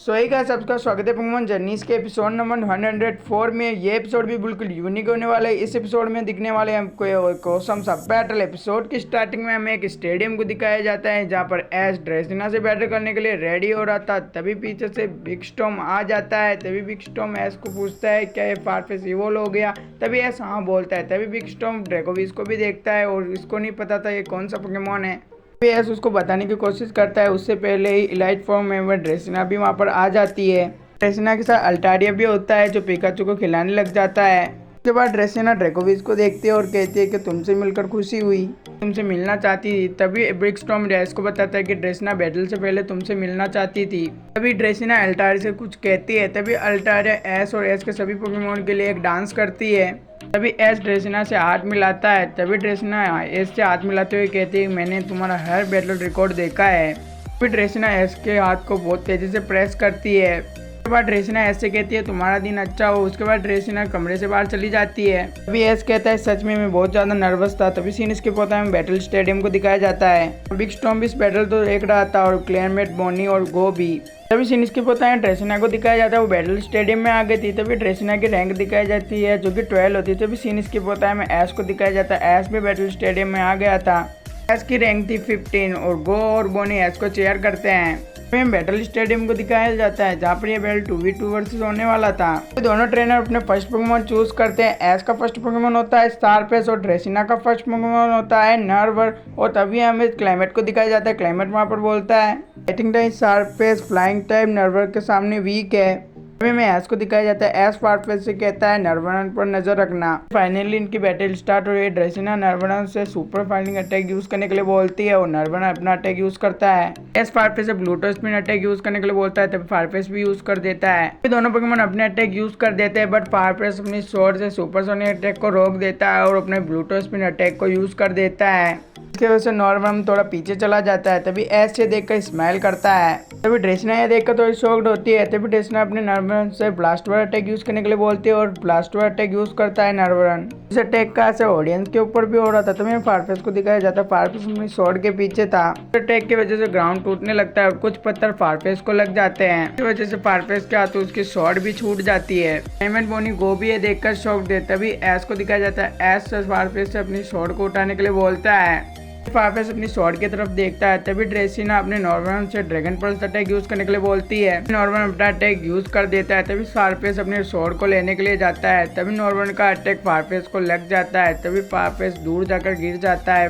सो ही guys, आपका स्वागत है पोकेमॉन जर्नीज के एपिसोड नंबर 104 में। ये एपिसोड भी बिल्कुल यूनिक होने वाला है। इस एपिसोड में दिखने वाले हमको एक ऑसम सा बैटल। एपिसोड की स्टार्टिंग में हमें एक स्टेडियम को दिखाया जाता है जहाँ पर एश ड्रेसिना से बैटल करने के लिए रेडी हो रहा था। तभी पीछे से बिग स्टॉर्म आ जाता है। तभी बिग स्टॉर्म एश को पूछता है क्या ये फारफेस इवोल हो गया। तभी एश हाँ बोलता है। तभी बिग स्टॉर्म ड्रैकोविस को भी देखता है और इसको नहीं पता था ये कौन सा पोकेमॉन है। एस उसको बताने की कोशिश करता है। उससे पहले ही इलाइट फॉर्म में ड्रेसिना भी वहाँ पर आ जाती है। ड्रेसिना के साथ अल्टारिया भी होता है जो पिकाचू को खिलाने लग जाता है। उसके बाद ड्रेसिना ड्रैकोविस को देखती है और कहती है कि तुमसे मिलकर खुशी हुई, तुमसे मिलना चाहती थी। तभी बिग स्टॉर्म एश को बताता है कि ड्रेसिना बैटल से पहले तुमसे मिलना चाहती थी। तभी ड्रेसिना अल्टारिया से कुछ कहती है। तभी अल्टारिया एश और एश के सभी पोकेमॉन के लिए एक डांस करती है। तभी एश ड्रेसिना से हाथ मिलाता है। तभी ड्रेसिना एश से हाथ मिलाते हुए कहती है मैंने तुम्हारा हर बैटल रिकॉर्ड देखा है। तभी ड्रेसिना एश के हाथ को बहुत तेजी से प्रेस करती है। उसके बाद ड्रेसिना एश से कहती है तुम्हारा दिन अच्छा हो। उसके बाद ड्रेसिना कमरे से बाहर चली जाती है। तभी एश कहता है सच में मैं बहुत ज़्यादा नर्वस था। तभी सीन स्किप होता है, बैटल स्टेडियम को दिखाया जाता है। बिग स्टॉर्म भी इस बैटल तो देख रहा था और क्लेयरमेट, बोनी और गो भी। तभी सीन स्किप होता है, ड्रेसिना को दिखाया जाता है वो बैटल स्टेडियम में आ गई थी। तभी ड्रेसिना की रैंक दिखाई जाती है जो कि 12 होती है। तभी सीन स्किप होता है, मैं ऐश को दिखाया जाता है। ऐश भी बैटल स्टेडियम में आ गया था। ऐश की रैंक थी 15 और गो और बोनी ऐश को चेयर करते हैं। तभी बैटल स्टेडियम को दिखाया जाता है जहाँ पर यह बैटल 2v2 वर्सेस होने वाला था। तो दोनों ट्रेनर अपने फर्स्ट पोकेमॉन चूज करते हैं। ऐश का फर्स्ट पोकेमॉन होता है स्टारफेस और ड्रेसिना का फर्स्ट पोकेमॉन होता है नर्वर। और तभी हमें क्लाइमेट को दिखाया जाता है। क्लाइमेट वहाँ पर बोलता है आई थिंक द स्टारफेस फ्लाइंग टाइप नर्वर के सामने वीक है। तभी में ऐश को दिखाया जाता है। ऐश स्टारफेस से कहता है नर्वरन पर नजर रखना। फाइनली इनकी बैटल स्टार्ट हो रही है। ड्रेसिना नर्वरन से सुपर फाइटिंग अटैक यूज करने के लिए बोलती है और नर्वरन अपना अटैक यूज करता है। ऐश फारफेस से ब्लूटो स्पिन अटैक यूज करने के लिए बोलता है। तभी फारफेस भी यूज कर देता है। दोनों पोकेमॉन अपने अटैक यूज कर देते हैं बट फारफेस अपनी स्वॉर्ड से सुपर सोनिक अटैक को रोक देता है और अपने ब्लूटो स्पिन अटैक को यूज कर देता है। इसकी वजह से नॉर्मन थोड़ा पीछे चला जाता है। तभी ऐश से देखकर स्माइल करता है। तभी ड्रेसिना ये देखकर थोड़ी शॉक्ड होती है। तभी ड्रेसिना अपने नर्वरन से ब्लास्टवर अटैक यूज करने के लिए बोलती है और ब्लास्टवर अटैक यूज करता है नर्वरन। इस अटैक का असर ऑडियंस के ऊपर भी हो रहा था। तभी फारफेस को दिखाया जाता है। फारफेस अपनी स्वॉर्ड के पीछे था। अटैक की वजह से ग्राउंड टूटने लगता है और कुछ पत्थर फारफेस को लग जाते हैं। इस वजह से फारफेस के हाथों उसकी स्वॉर्ड भी छूट जाती है। पेमेंट बोनी गो भी ये देखकर शॉक्ड है। तभी ऐश को दिखाया जाता है। ऐश फारफेस से अपनी स्वॉर्ड को उठाने के लिए बोलता है। फारफेस अपनी स्वॉर्ड की तरफ देखता है। तभी ड्रेसिना अपने नॉर्मन से ड्रैगन पल्स अटैक यूज करने के लिए बोलती है। नॉर्मन अपना अटैक यूज कर देता है। तभी फारफेस अपने स्वॉर्ड को लेने के लिए जाता है। तभी नॉर्मन का अटैक फारफेस को लग जाता है। तभी फारफेस दूर जाकर गिर जाता है।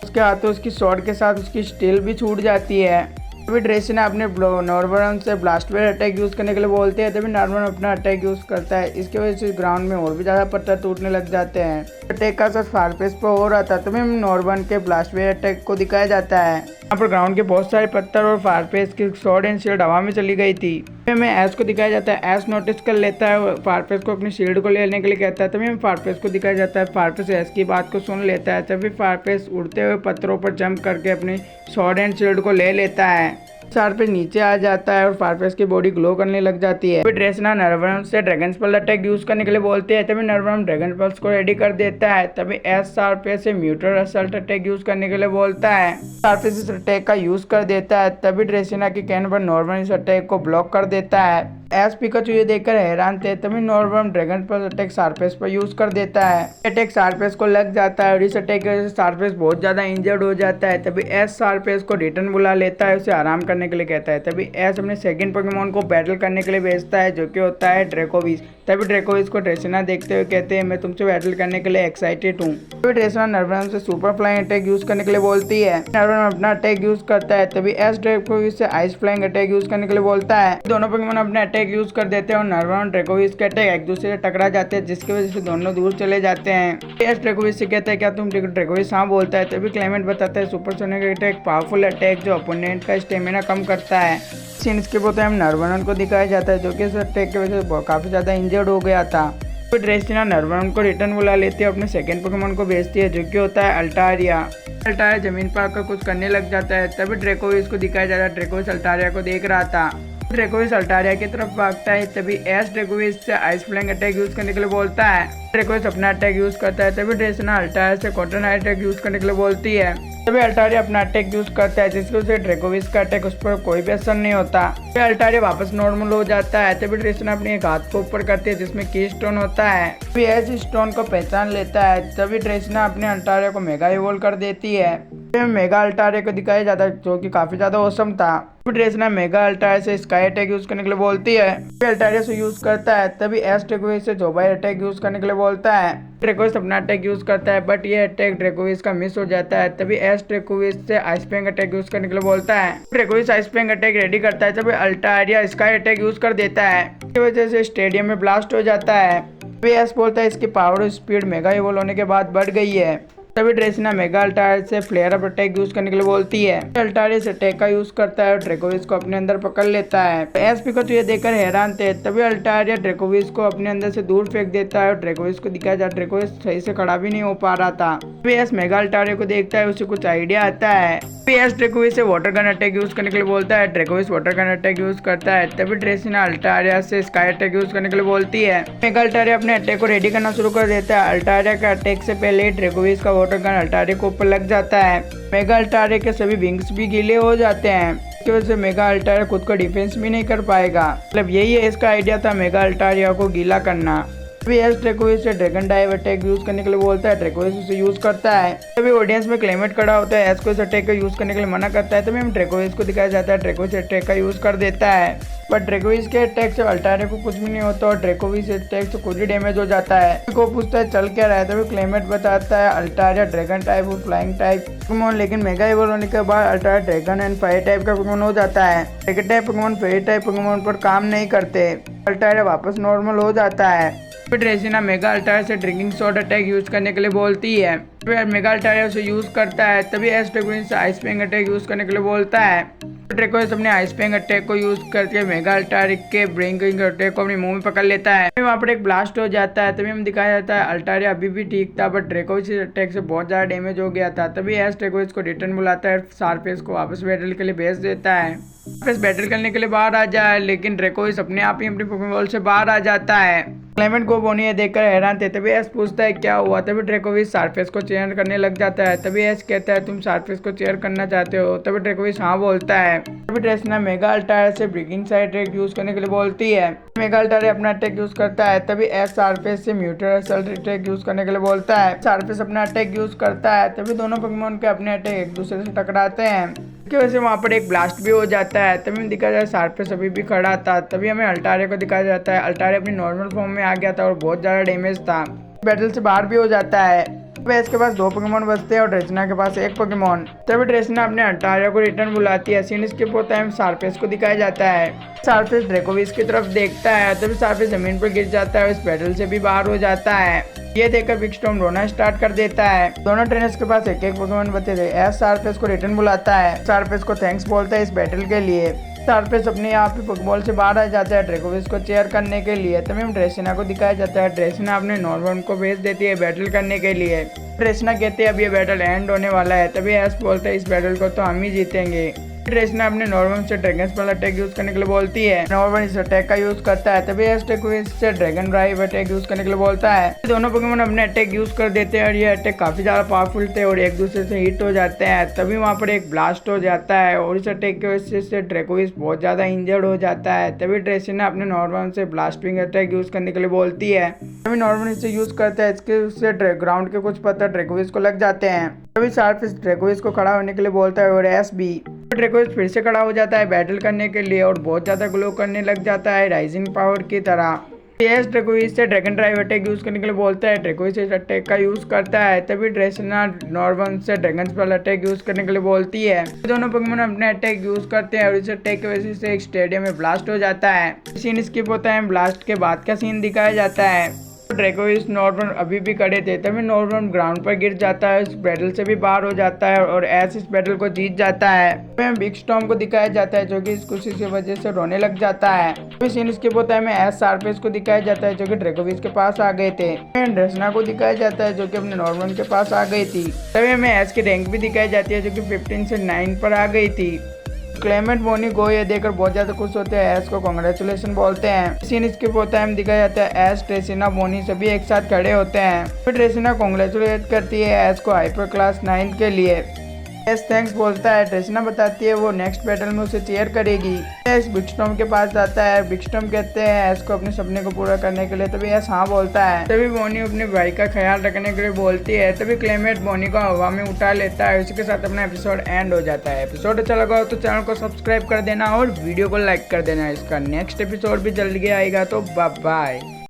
उसके हाथों उसकी स्वॉर्ड के साथ उसकी स्टील भी छूट जाती है। तभी ड्रेसिना अपने नॉर्मन से ब्लास्टवेयर अटैक यूज करने के लिए बोलते हैं। तभी नॉर्मन अपना अटैक यूज करता है। इसकी वजह से ग्राउंड में और भी ज्यादा पत्थर टूटने लग जाते हैं। अटैक का असर फारफेस पर हो रहा था। तभी नॉर्मन के ब्लास्टवेयर अटैक को दिखाया जाता है। यहाँ पर ग्राउंड के बहुत सारे पत्थर और फारफेस की स्वॉर्ड एंड शील्ड हवा में चली गई थी। में ऐश को दिखाया जाता है। ऐश नोटिस कर लेता है। फारफेस को अपनी शील्ड को लेने के लिए कहता है। तभी फारफेस को दिखाया जाता है। फारफेस ऐश की बात को सुन लेता है। तभी फारफेस उड़ते हुए पत्थरों पर जंप करके अपनी स्वॉर्ड एंड शील्ड को ले लेता है। फारफेस नीचे आ जाता है और फारफेस की बॉडी ग्लो करने लग जाती है। ड्रेसिना नर्वरन से ड्रैगन पल्स अटैक यूज करने के लिए बोलते हैं। तभी नर्वरन ड्रैगन पल्स को रेडी कर देता है। तभी ऐश फारफेस से म्यूटर असल्ट अटैक यूज करने के लिए बोलता है। फारफेस इस अटैक का यूज कर देता है। तभी ड्रेसिना के कहने पर नॉर्मन इस अटैक को ब्लॉक कर देता है। ऐश पिकाचू ये देखकर हैरान थे। तभी Norman dragon pulse attack surface पर यूज कर देता है। अटैक सारफेस को लग जाता है और इस अटैक की वजह से सारफेस बहुत ज्यादा इंजर्ड हो जाता है। तभी ऐश सारफेस को रिटर्न बुला लेता है, उसे आराम करने के लिए कहता है। तभी ऐश अपने सेकंड पोकेमॉन को बैटल करने के लिए भेजता है जो कि होता है ड्रैकोविस। तभी ड्रैकोविस को ड्रेसिना देखते हुए कहते हैं मैं तुमसे बैटल करने के लिए एक्साइटेड हूँ। तभी ड्रेसिना नर्वरन से सुपर फ्लाइंग अटैक यूज करने के लिए बोलती है। नर्वरन अपना अटैक यूज करता है। तभी ऐश ड्रैकोविस से आइस फ्लाइंग अटैक यूज करने के लिए बोलता है। दोनों पोकेमॉन अपने अटैक यूज कर देते हैं और नर्वरन और ड्रैकोविस के अटैक एक दूसरे से टकरा जाते हैं जिसकी वजह से दोनों दूर चले जाते हैं। ऐश ड्रैकोविस से कहता है क्या तुम ड्रैकोविस हाँ बोलता है। तभी क्लेमेंट बताता है super sonic attack powerful attack जो ओपोनेंट का स्टेमिना कम करता है। सीन्स के बोलते हम नर्वरन को दिखाया जाता है जो कि इस अटैक की वजह से काफी ज्यादा इंजर्ड हो गया था। फिर ड्रेसिना नर्वरन को रिटर्न बुला लेती है। अपने सेकंड पोकेमॉन को भेजती है जो कि होता है अल्टारिया। अल्टारिया जमीन पर आकर कुछ करने लग जाता है। तभी ड्रैकोविस को दिखाया जाता है। ड्रैकोविस अल्टारिया को देख रहा था। ड्रेकोविस अल्टारिया की तरफ भागता है, तभी एस ड्रेकोविस से आइस फ्लैंग अटैक यूज करने के लिए बोलता है। ड्रेकोविस अपना अटैक यूज करता है, तभी ड्रेसना अल्टारिया से कॉटन अटैक यूज करने के लिए बोलती है। तभी अल्टारिया अपना अटैक यूज करता है, जिसकी वजह से ड्रेकोविस का अटैक उस पर कोई भी असर नहीं होता। तभी अल्टारिया वापस नॉर्मल हो जाता है। तभी ड्रेसना अपने एक हाथ को ऊपर करती है, जिसमें की स्टोन होता है। तभी एस स्टोन को पहचान लेता है। तभी ड्रेसना अपने अल्टारिया को मेगा इवोल्व कर देती है। मेगा अल्टारिया को दिखाया जाता है, जो कि काफी ज्यादा औसम था। ड्रेसना मेगा अल्टारिया से स्काई अटैक यूज करने के लिए बोलती है। अल्टारिया से यूज करता है, तभी एस ड्रेकोविस से जोबाई अटैक यूज करने के लिए बोलता है। ड्रेकोविस अपना अटैक यूज करता है, बट ये अटैक ड्रेकोविस का मिस हो जाता है। तभी एस ड्रेकोविस से आइस फ्लैंग अटैक यूज करने के लिए बोलता है। ड्रेकोविस आइस फ्लैंग अटैक रेडी करता है, तभी अल्टारिया स्काई अटैक यूज कर देता है। इसकी वजह से स्टेडियम में ब्लास्ट हो जाता है। तभी एस बोलता है इसकी पावर और स्पीड मेगा इवोल्व होने के बाद बढ़ गई है। तभी ड्रेसना मेगा अल्टारिया से फ्लेयर अप अटैक यूज करने के लिए बोलती है। अल्टारिया से अटैक का यूज करता है और ड्रेकोविस को अपने अंदर पकड़ लेता है। एसपी को तो ये देखकर हैरान थे। तभी अल्टारिया ड्रेकोविस को अपने अंदर से दूर फेंक देता है और ड्रेकोविस को दिखाया जाता है ड्रेकोविस सही से खड़ा भी नहीं हो पा रहा था। तभी एस मेगा अल्टारिया को देखता है, उसे कुछ आइडिया आता है। तभी एस ड्रेकोविस से वाटर गन अटैक यूज करने के लिए बोलता है। ड्रेकोविस वाटर गन अटैक यूज करता है। तभी ड्रेसना अल्टारिया से स्काई अटैक यूज करने के लिए बोलती है। मेगा अल्टारिया अपने अटैक को रेडी करना शुरू कर देता है। अल्टारिया के अटैक से पहले ड्रेकोविस का वाटर गन अल्टारिया को ऊपर लग जाता है। मेगा अल्टारिया के सभी विंग्स भी गीले हो जाते हैं। इसकी वजह से मेगा अल्टारिया खुद को डिफेंस भी नहीं कर पाएगा। मतलब यही है इसका आइडिया था, मेगा अल्टारिया को गीला करना। तभी एस ड्रेकोविस से ड्रैगन डाइव अटैक यूज करने के लिए बोलता है। ड्रेकोविस उसे यूज करता है। तभी ऑडियंस में क्लेमेट खड़ा होता है, एस को इस अटैक का यूज करने के लिए मना करता है। तभी हम ड्रेकोविस को दिखाया जाता है, ड्रेकोविस अटैक का यूज कर देता है। बट ड्रेकोविस के अटैक से अल्टारिया को कुछ भी नहीं होता और ड्रेकोविस अटैक से खुद ही डैमेज हो जाता है। को पूछता है चल क्या रहा है, तभी क्लेमेट बताता है अल्टारिया ड्रैगन टाइप और फ्लाइंग टाइप पोकेमॉन, लेकिन मेगा इवॉल्व होने के बाद Altaria dragon and fire type का पोकेमॉन हो जाता है। Dragon type Pokemon fire type Pokemon पर काम नहीं करते। अल्टारिया वापस नॉर्मल हो जाता है। ड्रेसिना मेगा अल्टारिया से ड्रिंकिंग सॉर्ट अटैक यूज करने के लिए बोलती है। फिर मेगा अल्टारिया उसे यूज करता है। तभी एस ड्रेकोविस से आइस फ्लैंग अटैक यूज करने के लिए बोलता है। ड्रेकोविस अपने आइस फ्लैंग अटैक को यूज करके मेगा अल्टारिया के ड्रिंकिंग अटैक को अपने मुंह में पकड़ लेता है। वहाँ पर एक ब्लास्ट हो जाता है। तभी हम दिखाया जाता है अल्टारिया अभी भी ठीक था, बट ड्रेकोविस अटैक से बहुत ज्यादा डैमेज हो गया था। तभी एस ड्रेकोविस को रिटर्न बुलाता है, सारफेस को वापस बैटल के लिए भेज देता है। सारफेस बैटल करने के लिए बाहर आ जाए, लेकिन ड्रेकोविस अपने आप ही अपने पोकेमॉन से बाहर आ जाता है। क्लेमेंट को बोनिया देखकर हैरान थे। तभी एस पूछता है क्या हुआ। तभी ड्रेकोविस सारफेस को चेयर करने लग जाता है। तभी एस कहता है तुम सारफेस को चेयर करना चाहते हो। तभी ड्रेकोविस हाँ बोलता है। तभी ड्रेसना मेगा अल्टारिया से ब्रेकिंग साइड अटैक यूज करने के लिए बोलती है। मेगा अल्टारिया अपना अटैक यूज करता है। तभी एस सारफेस से म्यूटेड असल्ट अटैक यूज करने के लिए बोलता है। सारफेस अपना अटैक यूज करता है। तभी दोनों पोकेमॉन के अपने अटैक एक दूसरे से टकराते हैं। इसकी वजह से वहाँ पर एक ब्लास्ट भी हो जाता है। तभी दिखाया जाए सारफेस अभी भी खड़ा था। तभी हमें अल्टारिया को दिखाया जाता है। अल्टारिया अपनी नॉर्मल फॉर्म में आ गया था और बहुत ज्यादा डैमेज था। बैटल से बाहर भी हो जाता है। वैस के पास 2 पोकेमॉन बचते हैं और ड्रेसना के पास 1 पोकेमॉन। तभी ड्रेसना अपने अल्टारिया को रिटर्न बुलाती है। सीन स्किप होता है, सारफेस को दिखाया जाता है। सारफेस ड्रेकोविस की तरफ देखता है। तभी सारफेस जमीन पर गिर जाता है और इस बैटल से भी बाहर हो जाता है। ये देखकर बिग स्टॉर्म रोना स्टार्ट कर देता है। दोनों ट्रेनर्स के पास 1-1 पोकेमॉन बचे थे। एस सारफेस को रिटर्न बुलाता है। सारफेस को थैंक्स बोलता है इस बैटल के लिए। सारफेस अपने आप ही पोकेबॉल से बाहर आ जाता है ड्रेकोविस को चेयर करने के लिए। तभी हम ड्रेसिना को दिखाया जाता है। ड्रेसिना अपने नॉर्मल को भेज देती है बैटल करने के लिए। ड्रेसिना कहते हैं अब ये बैटल एंड होने वाला है। तभी एस बोलता है इस बैटल को तो हम ही जीतेंगे। ड्रेसना अपने नॉर्मल से ड्रैगन स्पेल अटैक यूज करने के लिए बोलती है। नॉर्मल इस अटैक का यूज करता है। तभी एस ड्रेकोविस से ड्रैगन ड्राइव अटैक यूज करने के लिए बोलता है। दोनों पोकेमॉन अपने अटैक यूज कर देते हैं और ये अटैक काफी ज्यादा पावरफुल थे और एक दूसरे से हिट हो जाते हैं। तभी वहाँ पर एक ब्लास्ट हो जाता है और इस अटैक की वजह से ड्रेकोविस बहुत ज्यादा इंजर्ड हो जाता है। तभी ड्रेसिना अपने नॉर्मल से ब्लास्टिंग अटैक यूज करने के लिए बोलती है। तभी नॉर्मल इसे यूज करता है। इसके उससे ग्राउंड के कुछ पत्थर ड्रेकोविस को लग जाते हैं। तभी सारफेस ड्रेकोविस को खड़ा होने के लिए बोलता है और एस भी। ड्रेकोविस फिर से खड़ा हो जाता है बैटल करने के लिए और बहुत ज्यादा ग्लो करने लग जाता है राइजिंग पावर की तरह। एस ड्रेकोविस से ड्रैगन ड्राइव अटैक यूज करने के लिए बोलता है। ड्रेकोविस इस अटैक का यूज करता है। तभी ड्रेसना नॉर्मल से ड्रैगन स्पेल अटैक यूज करने के लिए बोलती है। दोनों पोकेमॉन अपने अटैक यूज करते हैं और इस अटैक की वजह से एक स्टेडियम में ब्लास्ट हो जाता है। सीन स्किप होता है। ब्लास्ट के बाद का सीन दिखाया जाता है। ड्रेकोविस नॉर्मल अभी भी खड़े थे। तभी नॉर्मल ग्राउंड पर गिर जाता है, इस बैटल से भी बाहर हो जाता है और एस इस बैटल को जीत जाता है। फिर बिग स्टॉर्म को दिखाया जाता है जो कि इस खुशी की वजह से रोने लग जाता है। फिर सीन स्किप होता है। एस सारफेस को दिखाया जाता है जो कि ड्रेकोविस के पास आ गए थे। ड्रेसना को दिखाया जाता है जो कि अपने नॉर्मल के पास आ गई थी। तभी हमें एस की रैंक भी दिखाई जाती है जो कि 15 से 9 पर आ गई थी। क्लेमेंट बोनी को ये देखकर बहुत ज्यादा खुश होते हैं, एस को कांग्रेचुलेशन बोलते हैं। सीन स्किप होता है, दिखाया जाता है एस, ट्रेसिना, बोनी सभी एक साथ खड़े होते हैं। फिर ट्रेसिना कांग्रेचुलेट करती है एस को हाइपर क्लास 9 के लिए। एस थैंक्स बोलता है, ट्रेसिना बताती है वो नेक्स्ट बैटल में उसे चीयर करेगी। एस बिगस्टॉर्म के पास जाता है, बिगस्टॉर्म कहते हैं एस को अपने सपने को पूरा करने के लिए, तभी एस हाँ बोलता है। तभी बोनी अपने भाई का ख्याल रखने के लिए बोलती है। तभी क्लेमेंट बोनी को हवा में उठा लेता है। इसी के साथ अपना एपिसोड एंड हो जाता है। एपिसोड अच्छा लगा हो तो चैनल को सब्सक्राइब कर देना और वीडियो को लाइक कर देना। इसका नेक्स्ट एपिसोड भी जल्दी आएगा, तो बाय बाय।